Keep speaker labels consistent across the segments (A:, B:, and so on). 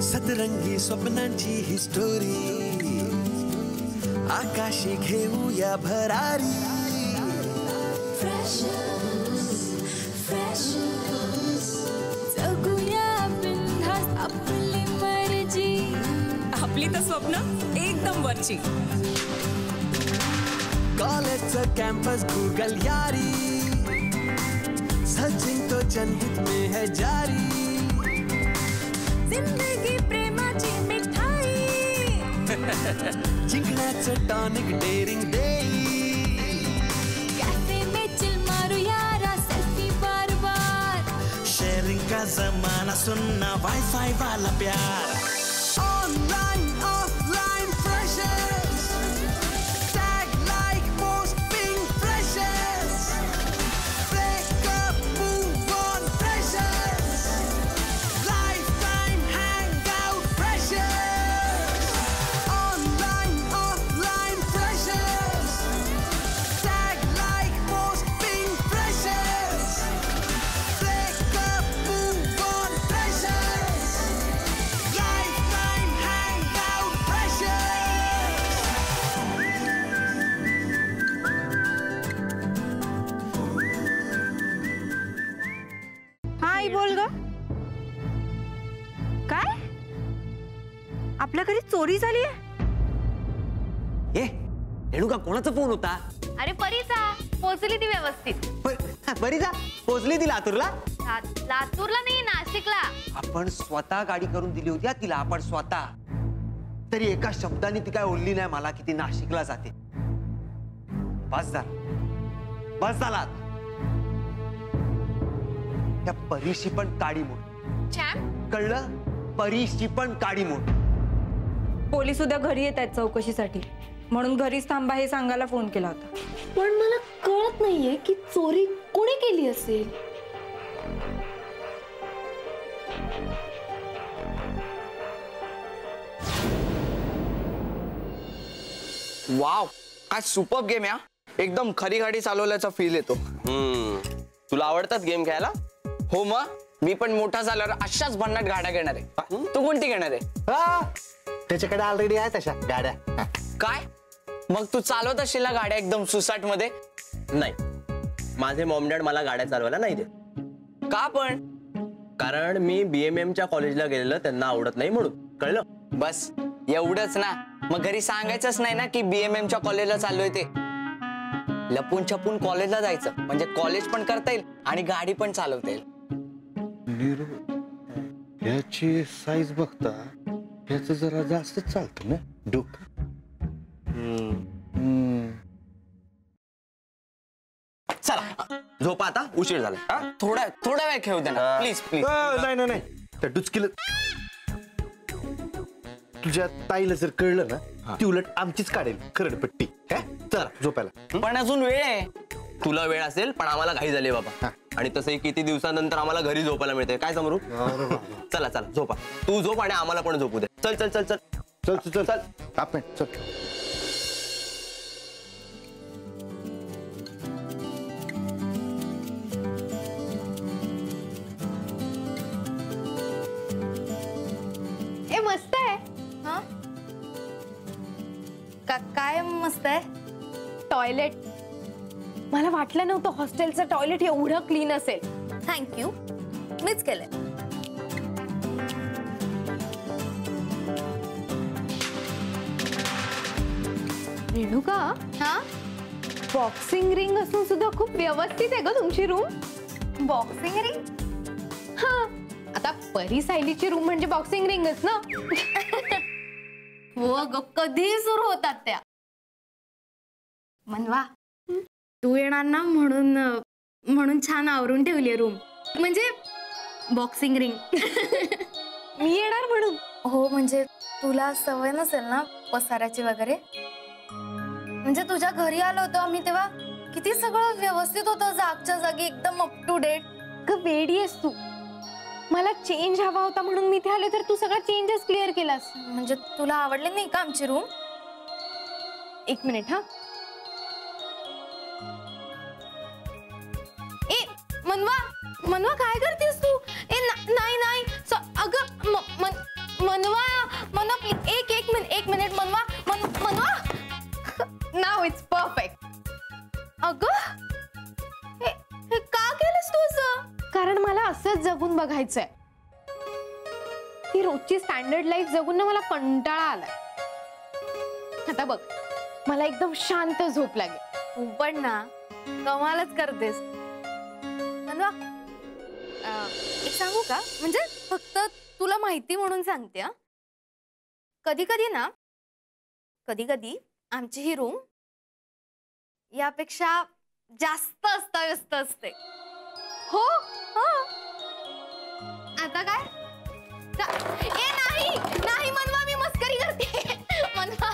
A: सतरंगी स्वप्नांची ही स्टोरी आकाशी घेऊया भरारी
B: जगूया बिनधास्त आपली मर्जी आपली तर स्वप्न एकदम वरची
A: कॉलेजचं कॅम्पस गूगल यारी सचिन तो जनहित में है जारी
B: जिंदगी प्रेमाची मिठाई
A: जिंकण्याचं टॉनिक डेरिंग देई
B: कैफे में चिल मारू यारा सेल्फी बार बार
A: शेयरिंग का जमाना सुनना वाईफाई वाला प्यार online offline freshers tag like post ping freshers breakup move on freshers life time hang out freshers online offline freshers tag like post ping freshers breakup move on freshers life time hang out freshers
C: hi बोल ग काय आपल्या घरी चोरी झाली
D: ए रेणुका कोणाचा phone होता?
E: अरे परीचा पोहोचली ती व्यवस्थित
D: बरीचा पोहोचली ती लातूरला?
E: लातूरला नाही नाशिकला.
D: आपण स्वतः गाडी करून दिली होती तिला आपण स्वतः. तरी एका शब्दाने ती काय बोलली नाही मला की ती नाशिकला जाते. बस झाला त्या परीशी पण काडी मोड कळलं? परीशी पण काडी मोड.
C: पोलीस उद्या घरी येत आहेत चौकशीसाठी म्हणून घरीच थांबा हे सांगायला फोन केला होता.
F: पण मला कळत नाहीये की चोरी कोणी केली असेल.
G: वाव काय सुपर गेम या. एकदम खरी गाडी चालवल्याचा फील येतो.
H: तुला आवडतात गेम खेळायला?
G: हो मग मी पण मोठा झाल्यावर अशाच भन्नाट गाड्या घेणार आहे. तू कोणती घेणार आहे?
D: त्याच्याकडे ऑलरेडी आहे तशा गाड्या.
G: काय मग तू चालवत असशील गाड्या एकदम सुसाट मध्ये?
H: नाही, माझे मॉम डॅड मला गाड्या चालवायला नाही देत.
G: का पण?
H: कारण मी BMM च्या कॉलेजला गेलेलं त्यांना आवडत नाही म्हणून. कळलं?
G: बस एवढंच ना. मग घरी सांगायचंच नाही ना की BMM च्या कॉलेजला चाललोय ते. लपून छपून कॉलेजला जायचं म्हणजे कॉलेज पण करता येईल आणि गाडी पण चालवता येईल.
I: याची साईज बघता याच जरा जास्त चालतं ना डोकं.
H: चला झोपा आता, उशीर झाला.
G: थोडा वेळ खेळू दे ना प्लीज प्लीज.
I: नाही त्या डुचकीला तुझ्या ताईला जर कळलं ना ती उलट आमचीच काढेल खरडपट्टी. चला झोपायला.
G: पण अजून वेळ आहे.
H: तुला वेळ असेल पण आम्हाला घाई झाली बाबा. आणि तसंही किती दिवसानंतर आम्हाला घरी झोपायला मिळते. काय समरू? चला चला झोपा. तू झोप आणि आम्हाला पण झोपू दे. चल चल चल चल
I: चल चल चल आपण चल.
E: ए मस्त आहे. हा काय मस्त आहे? टॉयलेट. मला वाटलं नव्हतं हॉस्टेलचं टॉयलेट एवढं क्लीन असेल. थँक्यू, मीच केलंय. रेणुका, हा बॉक्सिंग रिंग असून सुद्धा खूप व्यवस्थित आहे ग तुमची रूम. Boxing ring? हा आता परी सायलीची रूम म्हणजे बॉक्सिंग रिंगच ना. हो ग, कधी सुरू होतात त्या. मनवा तू येणार ना म्हणून छान आवरून ठेवली रूम. म्हणजे बॉक्सिंग रिंग. मी येणार म्हणून?
F: हो म्हणजे तुला सवय नसेल ना पसाराची वगैरे. म्हणजे तुझ्या घरी आलो होतो आम्ही तेव्हा किती सगळं व्यवस्थित होतं, जागच्या जागी एकदम अप टू डेट.
E: ग वेडी आहेस तू. मला चेंज हवा होता म्हणून मी इथे आले तर तू सगळं चेंजेस क्लिअर केलास.
F: म्हणजे तुला आवडले नाही का आमची रूम?
E: एक मिनिट हा. ए मनवा, मनवा काय करतेस तू? ए नाही नाही अगं
F: मनवा मनवा प्लीज एक मिनिट मनवा मनवा.
E: नाव इट्स परफेक्ट.
F: अगं हे का केलंस तू असं?
E: कारण मला असंच जगून बघायचंय. ही रोजची स्टँडर्ड लाईफ जगून ना मला कंटाळा आलाय. आता बघ मला एकदम शांत झोप लागेल.
F: तू पण ना कमालच करतेस. मनवा एक सांगू का? म्हणजे फक्त तुला माहिती म्हणून सांगते हा. कधी कधी आमची ही रूम यापेक्षा जास्त अस्ताव्यस्त असते.
E: हो
F: आता काय? ए नाही मनवा मी मस्करी करते. मनवा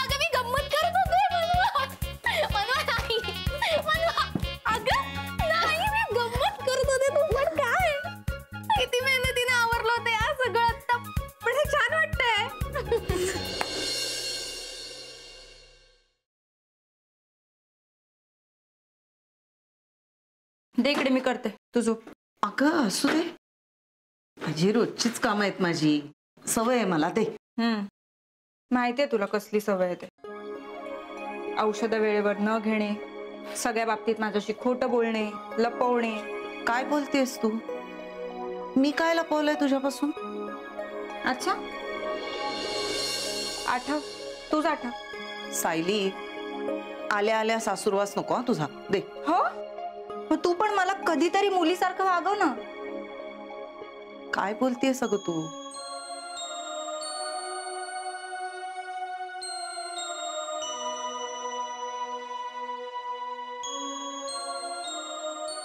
F: अगं मी गंमत करत होते. मनवा नाही अगं नाही मी गंमत करत होते. तू पण काय किती मेहनतीने आवरलं होतं यार सगळं आता. पण हे छान वाटतंय.
C: दे इकडे, मी करते, तू झोप.
J: अगं असू दे, माझी रोजचीच काम आहेत, माझी सवय आहे मला. दे.
C: माहितीये तुला कसली सवय आहे ते. औषधं वेळेवर न घेणे, सगळ्या बाबतीत माझ्याशी खोटं बोलणे, लपवणे.
J: काय बोलतेस तू? मी काय लपवलंय तुझ्यापासून?
C: अच्छा आठव, तूच आठव.
J: सायली, आल्या आल्या सासूरवास नको हा तुझा. दे.
C: हो, मग तू पण मला कधीतरी मुलीसारखं वागव ना.
J: काय बोलतेय सगळं तू?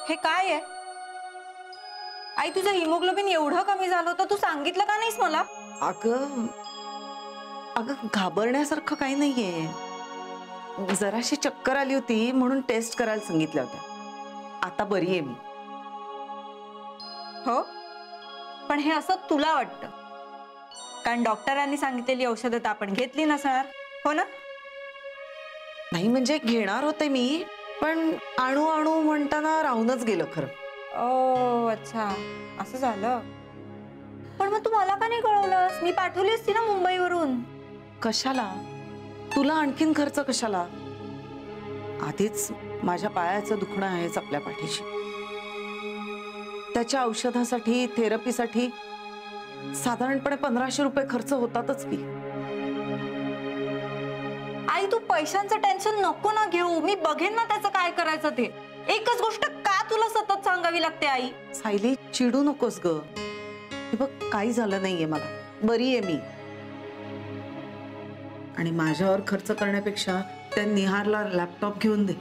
C: हे काय आहे? आई, तुझं हिमोग्लोबिन एवढं कमी झालं होतं, तू सांगितलं का नाहीस मला?
J: अगं घाबरण्यासारखं काही नाहीये. जराशी चक्कर आली होती म्हणून टेस्ट करायला सांगितल्या होत्या. आता बरी आहे मी.
C: हो, पण हे असं तुला वाटतं कारण डॉक्टरांनी सांगितलेली औषधं तर आपण घेतली नसणार, हो ना?
J: नाही म्हणजे घेणार होते मी, पण आणू म्हणताना राहूनच गेलं खरं.
C: ओ अच्छा, असं झालं. पण मग तू मला का नाही कळवलंस? मी पाठवली असती ना मुंबईवरून.
J: कशाला? तुला आणखीन खर्च कशाला? आधीच माझ्या पायाचं दुखणं आहेच आपल्या पाठीशी. त्याच्या औषधासाठी, थेरपीसाठी साधारणपणे 1500 रुपये खर्च होतातच की.
C: आई, तू पैशांचं टेन्शन नको ना घेऊ. मी बघेन ना त्याचं काय करायचं ते. एकच गोष्ट का तुला सतत सांगावी लागते आई?
J: सायली, चिडू नकोस ग. हे बघ, काही झालं नाहीये मला. बरी आहे मी. आणि माझ्यावर खर्च करण्यापेक्षा त्या निहारला लॅपटॉप घेऊन दे.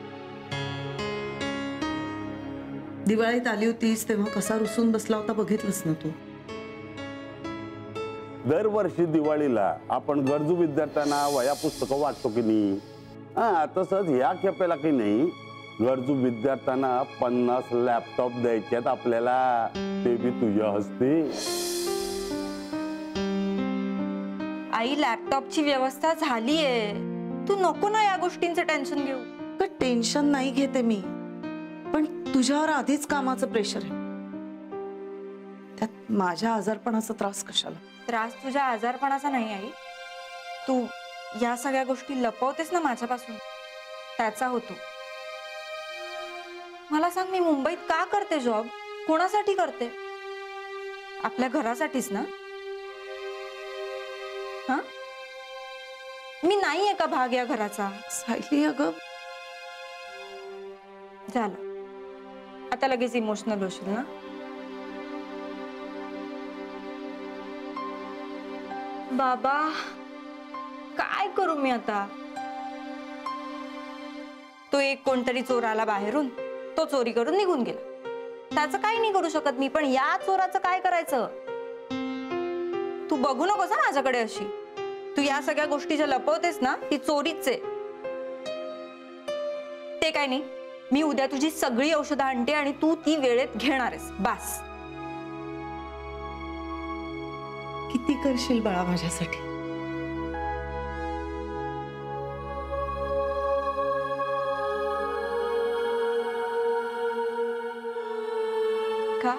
J: दिवाळीत आली होतीस तेव्हा कसा रुसून बसला होता बघितलंस ना तू.
K: दरवर्षी दिवाळीला आपण गरजू विद्यार्थ्यांना वह्या पुस्तकं वाटतो की नाही? तसंच या खेपेला की नाही, गरजू विद्यार्थ्यांना 50 लॅपटॉप द्यायच्यात आपल्याला. ते बी तुझ्या हस्ते.
C: आई, लॅपटॉपची व्यवस्था झालीये. तू नको ना या गोष्टींचं टेन्शन घेऊ.
J: टेन्शन नाही घेते मी, पण तुझ्यावर आधीच कामाचं प्रेशर आहे. त्यात माझ्या आजारपणाचा त्रास कशाला?
C: त्रास तुझ्या आजारपणाचा नाही आई. तू या सगळ्या गोष्टी लपवतेस ना माझ्यापासून, त्याचा होतो. मला सांग, मी मुंबईत का करते जॉब? कोणासाठी करते? आपल्या घरासाठीच ना? हा, मी नाहीये का भाग या घराचा?
J: सायली, अगं
C: झालं, आता लगेच इमोशनल होशील ना? बाबा, काय करू मी आता? तो एक कोणतरी चोर आला बाहेरून, तो चोरी करून निघून गेला. त्याचं काही नाही करू शकत मी, पण या चोराचं काय करायचं? तू बघू नकोस ना माझ्याकडे अशी. तू या सगळ्या गोष्टी ज्या लपवतेस ना, ती चोरीच आहे. ते काय नाही, मी उद्या तुझी सगळी औषधं आणते आणि तू ती वेळेत घेणार आहेस. बास.
J: किती करशील बाळा माझ्यासाठी?
C: का?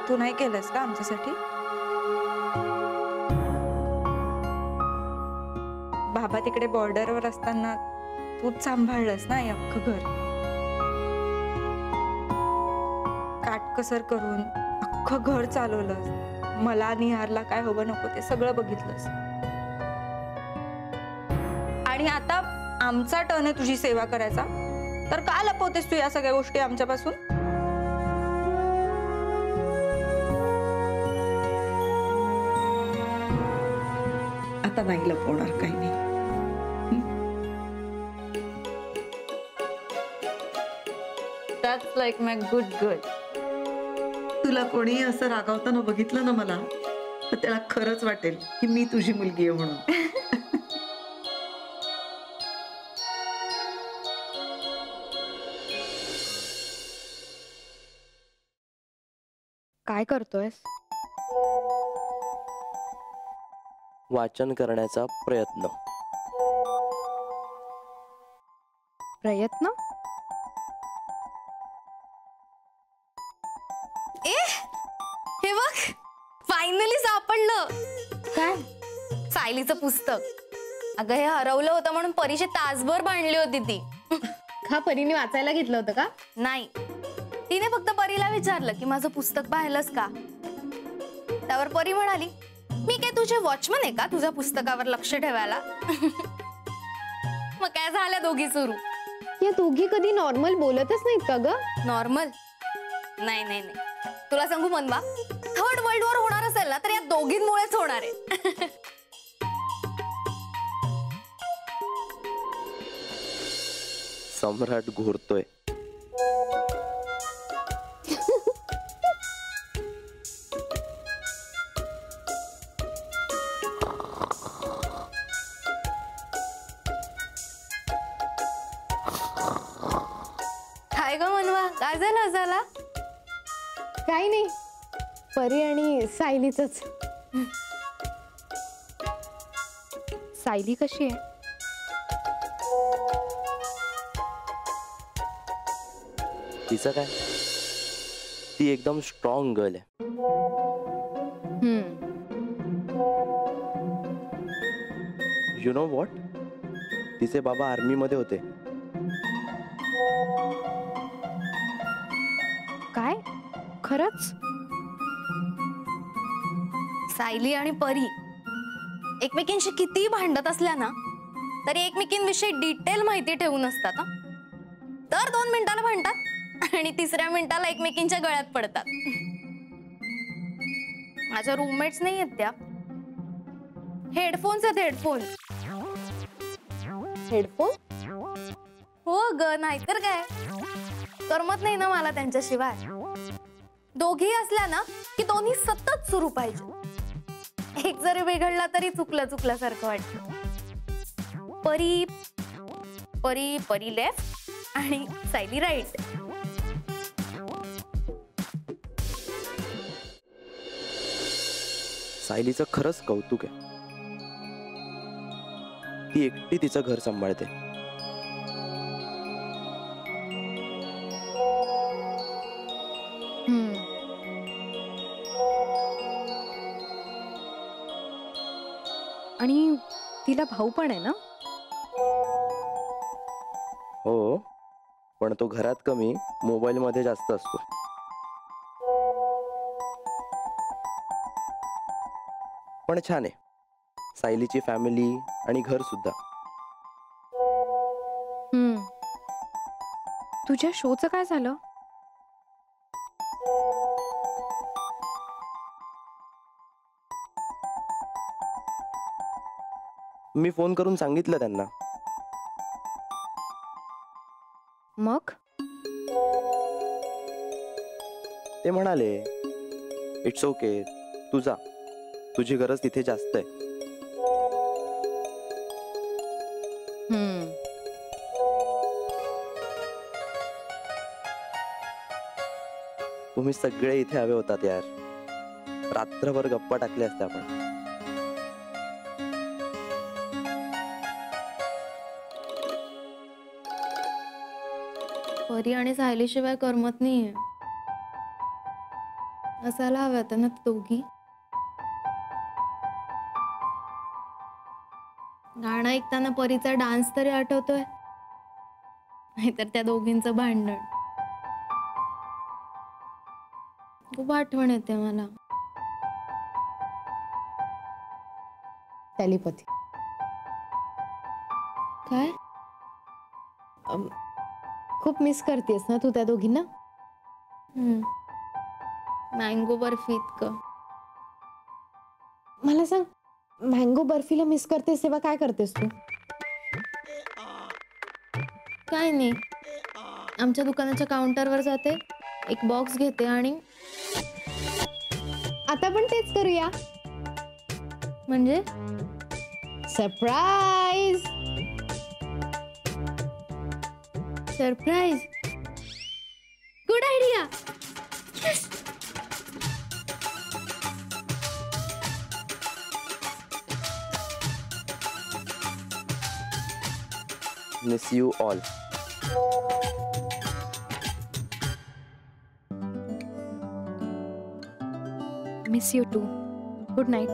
C: तू नाही केलंस का आमच्यासाठी? बाबा तिकडे बॉर्डरवर असताना तूच सांभाळलंस ना हे अख्खं घर. काटकसर करून अख्खं घर चालवलंस. मला निहारला काय हवं नको ते सगळं बघितलंस. आणि आता आमचा टर्न आहे तुझी सेवा करायचा, तर का लपवतेस तू या सगळ्या गोष्टी आमच्यापासून?
J: आता नाही लपवणार काही नाही.
C: That's like my good girl.
J: तुला कोणी असं रागावताना बघितलं ना मला, तर त्याला खरंच वाटेल की मी तुझी मुलगी आहे म्हणून.
E: काय करतोयस?
H: वाचन करण्याचा प्रयत्न.
E: प्रयत्न?
F: हे बघ, फायनली सापडलं.
E: काय?
F: सायलीचं पुस्तक. अगं हे हरवलं होतं म्हणून परीक्षे तासभर बांधली होती ती.
E: का परीने वाचायला घेतलं होतं का?
F: नाही, तिने फक्त परीला विचारलं की माझं पुस्तक पाहिलंस का. त्यावर परी म्हणाली, मी काय तुझे वॉचमन आहे का तुझ्या पुस्तकावर लक्ष ठेवायला. मग काय झालं दोघी सुरू.
E: या दोघी कधी नॉर्मल बोलतच नाहीत का ग?
F: नॉर्मल? नाही नाही नाही, तुला सांगू मनवा, थर्ड वर्ल्ड वॉर होणार असेल ना तर या दोघींमुळेच होणार आहे.
H: सम्राट घोरतोय.
F: काय ग मनवा, काय झालं असाला?
E: काही नाही, परी आणि सायलीचंच. सायली कशी आहे?
H: तिचं काय, ती एकदम स्ट्रॉंग गर्ल आहे. यु नो व्हॉट, तिचे बाबा आर्मी मध्ये होते.
E: काय? खरंच?
F: सायली आणि परी एकमेकींशी किती भांडत असल्या ना तरी एकमेकींविषयी डिटेल माहिती ठेवून असतात. तर 2 मिनिटाला भांडतात आणि 3ऱ्या मिनिटाला एकमेकींच्या गळ्यात पडतात. माझ्या रूममेट्स नाही आहेत त्या. हेडफोन्स आहेत, हेडफोन.
E: हेडफोन?
F: हो ग, नाहीतर काय. करमत नाही ना मला त्यांच्याशिवाय. दोघी असल्या ना की दोन्ही सतत सुरू पाहिजे. एक जरी बिघडला तरी चुकल्यासारखं वाटतं. परी परी परी लेफ्ट आणि सायली राईट.
H: सायलीचं खरंच कौतुक आहे. ती एकटी तिचं घर सांभाळते.
E: आणि तिला भाऊ पण आहे ना?
H: हो, पण तो घरात कमी, मोबाईल मध्ये जास्त असतो. पण छान आहे सायलीची फॅमिली आणि घर सुद्धा.
E: तुझ्या शोचं काय झालं?
H: मी फोन करून सांगितलं त्यांना.
E: मग
H: ते म्हणाले इट्स ओके, तू जा, तुझी गरज तिथे जास्त आहे. तुम्ही सगळे इथे हवे होतात यार. रात्रभर गप्पा टाकल्या असत्या आपण.
F: परी आणि सायली शिवाय करमत नाहीये. असायला हव्या होत्या ना दोघी. गाणं ऐकताना परीचा डान्स तरी आठवतोय, नाहीतर त्या दोघींचं भांडण. खूप आठवण येते मला.
E: टेलिपॅथी.
F: काय?
E: खूप मिस करतेस ना तू त्या दोघींना?
F: मँगो बर्फी इतकं.
E: मला सांग, मँगो बर्फीला मिस करतेस तेव्हा काय करतेस तू?
F: काय नाही, आमच्या दुकानाच्या काउंटरवर जाते, एक बॉक्स घेते आणि
E: आता पण तेच करूया.
F: म्हणजे
E: surprise.
F: Surprise. Good idea.
H: Miss you all.
E: Miss you too. Good night.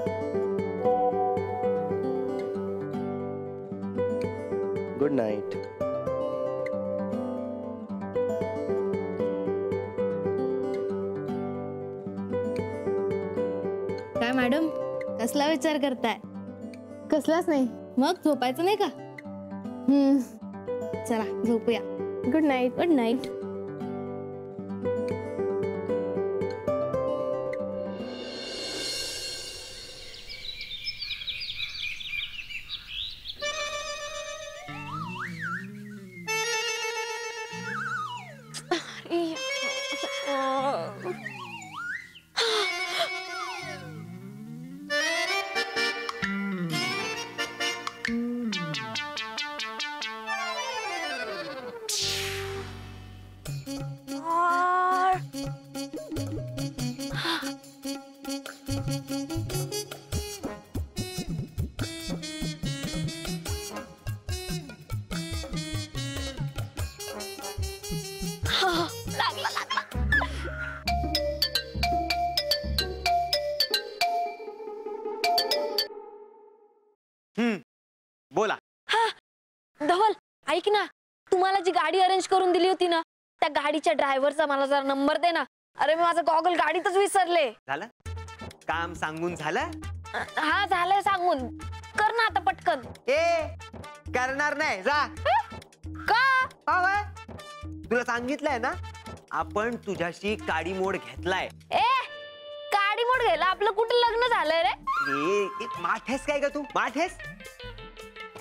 H: Good night.
F: काय मॅडम, कसला विचार करताय?
E: कसलाच नाही.
F: मग झोपायचं नाही का? चला झोपूया.
E: Good night.
F: Good night.
D: बोला.
L: धवल, ऐक ना, तुम्हाला जी गाडी अरेंज करून दिली होती ना, त्या गाडीच्या ड्रायव्हरचा मला जरा नंबर दे ना. अरे मी माझा गॉगल गाडीतच विसरले.
D: झालं काम सांगून झालं?
L: हा झालंय सांगून. कर ना आता पटकन.
D: करणार नाही, जा.
L: का?
D: तुला सांगितलंय ना, आपण तुझ्याशी काडी मोड घेतलाय.
L: गाडी मोड घ्यायला आपलं कुठं लग्न झालंय रे?
D: माठेस काय ग तू? माठेस?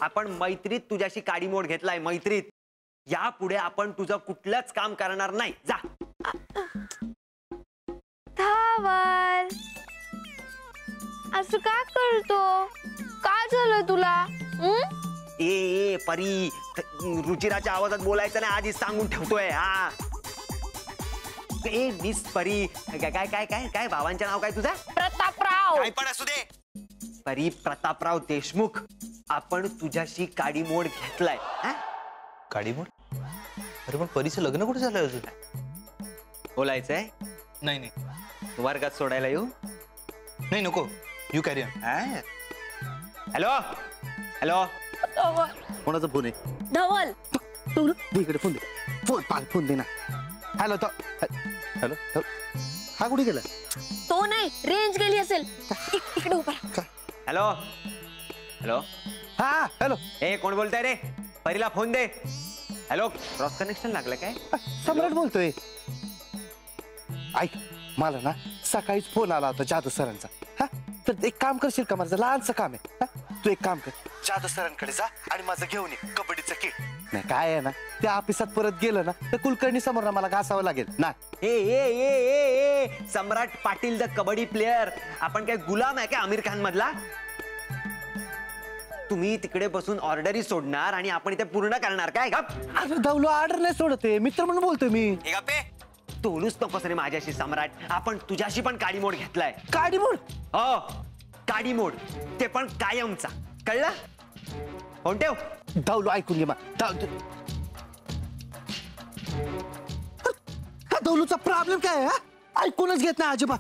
D: आपण मैत्रीत तुझ्याशी काडी मोड घेतलाय, मैत्रीत. यापुढे आपण तुझं कुठलंच काम करणार नाही, जा.
L: धवल, असं का करतो? काय झालं तुला?
D: ए परी, रुचिराच्या आवाजात बोलायचं नाही, आधीच सांगून ठेवतोय. हा ए मिस परी, काय काय काय काय काय भावांचं नाव काय तुझं?
L: प्रतापराव.
D: काय पण असू दे. परी प्रतापराव देशमुख, आपण तुझ्याशी काडी मोड घेतलाय.
M: काडी मोड? अरे पण परीचं लग्न कुठे झालंय अजून?
D: बोलायचंय?
M: नाही नाही.
D: वर्गात सोडायला येऊ?
M: नाही नको, you carry on.
D: Hello hello,
I: कोणाचा फोन आहे?
L: धवल,
I: इकडे फोन दे. फोन दे ना. हॅलो हॅलो, हा कुठे गेला?
L: तो नाही, रेंज गेली असेल. इकडे उभा.
D: Hello hello.
I: हा हॅलो.
D: कोण बोलताय रे? परीला फोन दे. हॅलो, क्रॉस कनेक्शन लागलं काय?
I: सम्राट बोलतोय. ऐक, मला ना सकाळीच फोन आला होता जादू सरांचा. हा, तर एक काम करशील का? माझं लहानसं काम आहे. तू एक काम कर, जादू सरांकडे जा आणि माझं घेऊन ये कबड्डीचं किट. नाही काय आहे ना, त्या ऑफिसात परत गेलं ना तर कुलकर्णी समोर मला घासावं लागेल ना.
D: सम्राट पाटील द कबड्डी प्लेयर. आपण काय गुलाम आहे काय आमिर खान मधला? तुम्ही तिकडे बसून ऑर्डरी सोडणार आणि आपण इथे पूर्ण करणार काय?
I: अरे दौलो, ऑर्डर नाही सोडते, मित्र म्हणून बोलतोय मी.
D: तोलूच नकोस रे माझ्याशी सम्राट. आपण तुझ्याशी पण काडी मोड घेतलाय.
I: काडी मोड?
D: हो, काडी मोड, ते पण कायमचा. कळलं? फोन ठेव.
I: दौलो ऐकून घे. दौलूचा प्रॉब्लेम काय आहे? ऐकूनच घेत नाही अजिबात.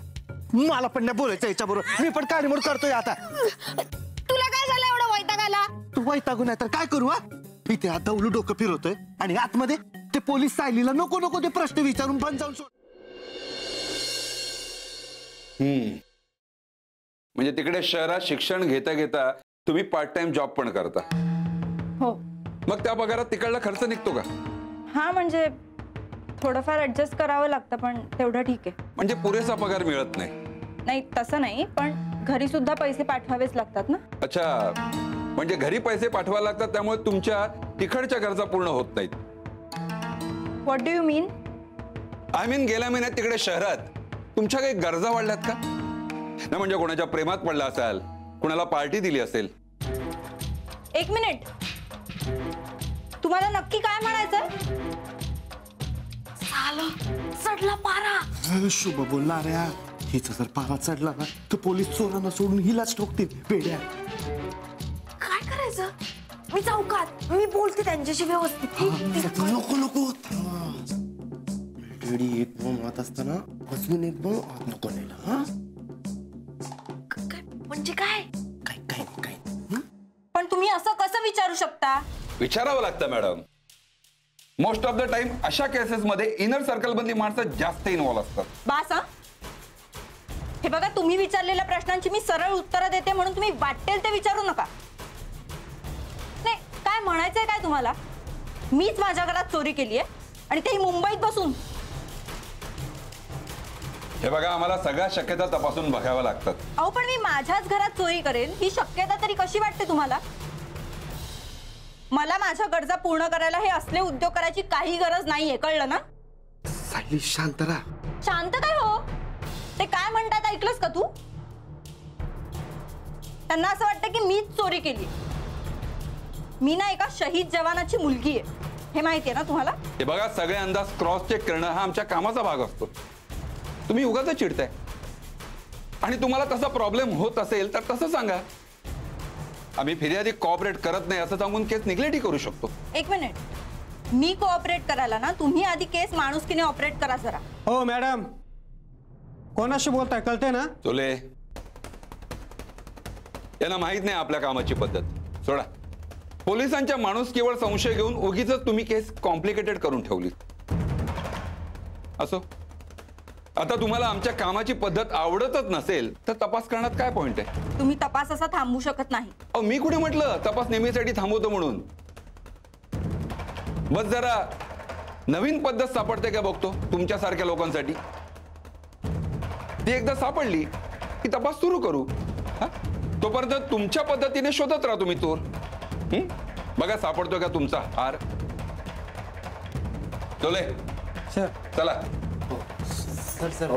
I: मला पण नाही बोलायचं याच्या बरोबर. मी पण काडी मोड करतोय आता.
F: तुला काय झालं एवढं वैतागाला?
I: तू वैतागून आहे तर काय करू? हा इथे आता उलू डोकं फिरवतोय आणि आतमध्ये ते पोलीस सायलीला नको नको ते प्रश्न विचारून पण जाऊन सोड.
N: म्हणजे तिकडे शहरात शिक्षण घेता घेता तुम्ही पार्ट टाइम जॉब पण करता?
C: हो.
N: मग त्या पगारात तिकडला खर्च निघतो का?
C: हा म्हणजे थोडंफार ऍडजस्ट करावं लागतं पण तेवढं ठीक आहे.
N: म्हणजे पुरेसा पगार मिळत नाही?
C: नाही तसं नाही, पण घरी सुद्धा पैसे पाठवावेच लागतात ना.
N: अच्छा, म्हणजे घरी पैसे पाठवायला लागतात त्यामुळे तुमच्या तिकडच्या गरजा पूर्ण होत नाहीत.
C: What do you mean?
N: I mean गेल्या महिन्यात तिकडे शहरात तुमच्या काही गरजा वाढल्यात का? नाही म्हणजे कोणाच्या प्रेमात पडला असाल, कोणाला पार्टी दिली असेल.
C: एक मिनिट, तुम्हाला नक्की काय म्हणायचंय?
L: चढला पारा.
I: शुभ बोलणार या, हिचा जर पारा चढला ना तर पोलीस चोरांना सोडून हिलाच ठोकतील. पेड्या
L: काय करायचं? मी चौकात मी बोलते त्यांच्याशी व्यवस्थित.
I: नको नको एक बॉम्ब आत असताना अजून एक बॉम्ब आत नको नेला. हा
L: म्हणजे काय?
I: काय काय काय
C: पण तुम्ही असं कसं विचारू शकता?
N: विचारावं लागतं madam. Most of the time अशा केसेस मध्ये इनर सर्कल मधली माणसं जास्त इन्व्हॉल्व असतात.
C: बास. हे बघा, तुम्ही विचारलेल्या प्रश्नांची मी सरळ उत्तरं देते म्हणून तुम्ही वाटेल ते विचारू नका. नाही, काय म्हणायचंय काय तुम्हाला? मीच माझ्या घरात चोरी केली आहे आणि तेही मुंबईत बसून.
N: हे बघा, आम्हाला सगळ्या शक्यता तपासून बघाव्या लागतात.
C: अहो पण मी माझ्याच घरात चोरी करेन ही शक्यता तरी कशी वाटते तुम्हाला? मला माझ्या गरजा पूर्ण करायला हे असले उद्योग करायची काही गरज नाहीये, कळलं ना?
I: सायली शांत राहा.
C: शांत काय हो? ते काय म्हणतात ऐकलंस का तू? त्यांना असं वाटतं की मीच चोरी केली. मी ना एका शहीद जवानाची मुलगी आहे, हे माहितीये ना तुम्हाला?
N: हे बघा, सगळे अंदाज क्रॉस चेक करणं हा आमच्या कामाचा भाग असतो. तुम्ही उगाच चिडताय. आणि तुम्हाला तसा प्रॉब्लेम होत असेल तर तसं सांगा. आम्ही फिर्यादी कोऑपरेट करत नाही असं सांगून केस निग्लेक्टही करू शकतो.
C: एक मिनिट, मी कोऑपरेट करायला ना तुम्ही आधी केस माणुसकीने ऑपरेट करा जरा.
O: हो मॅडम, कोणाशी बोलताय कळते ना?
N: चोले, यांना माहित नाही आपल्या कामाची पद्धत. सोडा. पोलिसांच्या माणुसकीवर संशय घेऊन उगीच तुम्ही केस कॉम्प्लिकेटेड करून ठेवली. असो, आता तुम्हाला आमच्या कामाची पद्धत आवडतच नसेल तर तपास करण्यात काय पॉइंट आहे?
C: तुम्ही तपास असा थांबवू शकत नाही.
N: अहो, मी कुठे म्हटलं तपास नेहमीसाठी थांबवतो म्हणून? बस जरा नवीन पद्धत सापडते का बघतो तुमच्यासारख्या लोकांसाठी. ती एकदा सापडली की तपास सुरू करू. तोपर्यंत तुमच्या पद्धतीने शोधत राहा तुम्ही चोर. बघा सापडतोय का तुमचा हार. चले
O: सर,
N: चला.
I: Sir sir.